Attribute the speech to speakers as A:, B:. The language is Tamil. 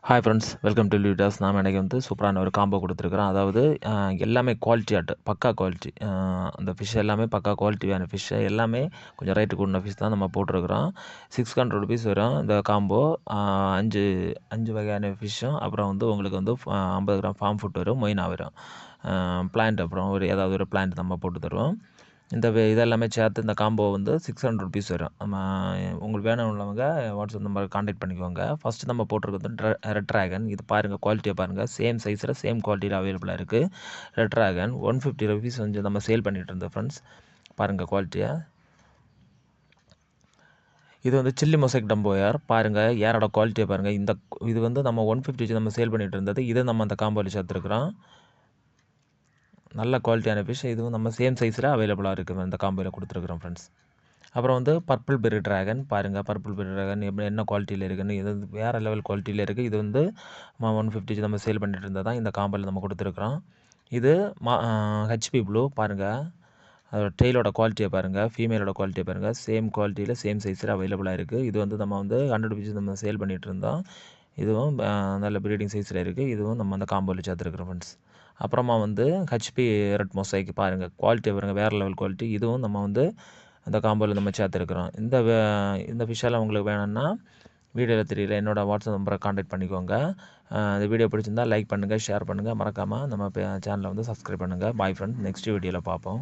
A: Hi friends, welcome to leaders. நாம் இன்றைக்கி வந்து சூப்பரான ஒரு காம்போ கொடுத்துருக்குறோம். அதாவது எல்லாமே குவாலிட்டி ஆட்டு, பக்கா குவாலிட்டி. அந்த ஃபிஷ் எல்லாமே பக்கா குவாலிட்டியான ஃபிஷ்ஷு எல்லாமே கொஞ்சம் ரேட்டு கூடின ஃபிஷ் தான் நம்ம போட்டிருக்கிறோம். ₹600 வரும் இந்த காம்போ. 5 வகையான ஃபிஷ்ஷும், அப்புறம் வந்து உங்களுக்கு வந்து 50 கிராம் ஃபார்ம் ஃபுட் வரும், மொயினா வரும், பிளான்ட், அப்புறம் ஏதாவது ஒரு பிளான்ட் நம்ம போட்டு தருவோம். இதெல்லாமே சேர்த்து இந்த காம்போ வந்து ₹600 வரும். உங்களுக்கு வேணும் உள்ளவங்க வாட்ஸ்அப் நம்பர் கான்டாக்ட் பண்ணிக்கோங்க. ஃபஸ்ட்டு நம்ம போட்டிருக்கிறது ரெட் ட்ராகன். இது பாருங்கள், குவாலிட்டியை பாருங்கள். சேம் சைஸில் சேம் குவாலிட்டியில் அவைலபிளாக இருக்குது. ரெட் ட்ராகன் ₹150 வந்து நம்ம சேல் பண்ணிகிட்டு இருந்தோம் ஃப்ரெண்ட்ஸ். பாருங்கள் குவாலிட்டியை. இது வந்து சில்லி மொசைக் டம்போயர். பாருங்கள் ஏரோட குவாலிட்டியை பாருங்கள். இது வந்து நம்ம 150 நம்ம சேல் பண்ணிகிட்டு இருந்தது. இதை நம்ம அந்த காம்போவில் சேர்த்துருக்குறோம். நல்ல குவாலிட்டியான ஃபிஷ். இதுவும் நம்ம சேம் சைஸில் அவைலபிளாக இருக்குது, இந்த காம்போவில் கொடுத்துருக்குறோம் ஃப்ரெண்ட்ஸ். அப்புறம் வந்து பர்பிள் பெரி ட்ராகன். பாருங்கள் பர்பிள் பெரி ட்ராகன் என்ன குவாலிட்டியில் இருக்குதுன்னு. இது வேறு லெவல் குவாலிட்டியில் இருக்குது. இது வந்து 150 நம்ம சேல் பண்ணிட்டு இருந்தது தான் இந்த காம்போவில் நம்ம கொடுத்துருக்குறோம். இது ஹெச்பி ப்ளூ. பாருங்கள் அதோட டெய்லோட குவாலிட்டியை பாருங்கள், ஃபீமேலோட குவாலிட்டியை பாருங்கள். சேம் குவாலிட்டியில் சேம் சைஸில் அவைலபிளாக இருக்குது. இது வந்து நம்ம வந்து 100 பீஸ் நம்ம சேல் பண்ணிகிட்டு இருந்தோம். இதுவும் நல்ல ப்ரீடிங் சைஸில் இருக்குது. இதுவும் நம்ம அந்த காம்போவில் சேர்த்துருக்குறோம் ஃப்ரெண்ட்ஸ். அப்புறமா வந்து ஹெச்பி ரெட் மொசைக். பாருங்கள் குவாலிட்டியை பாருங்கள், வேறு லெவல் குவாலிட்டி. இதுவும் நம்ம வந்து அந்த காம்போவில் நம்ம சேர்த்துருக்குறோம். இந்த ஃபிஷ்ஷெல்லாம் உங்களுக்கு வேணும்னா வீடியோவில் தெரியல, என்னோடய வாட்ஸ்அப் நம்பரை கான்டாக்ட் பண்ணிக்கோங்க. இந்த வீடியோ பிடிச்சிருந்தால் லைக் பண்ணுங்கள், ஷேர் பண்ணுங்கள். மறக்காமல் நம்ம சேனலை வந்து சப்ஸ்கிரைப் பண்ணுங்கள். பாய் ஃப்ரெண்ட்ஸ், நெக்ஸ்ட் வீடியோவில் பார்ப்போம்.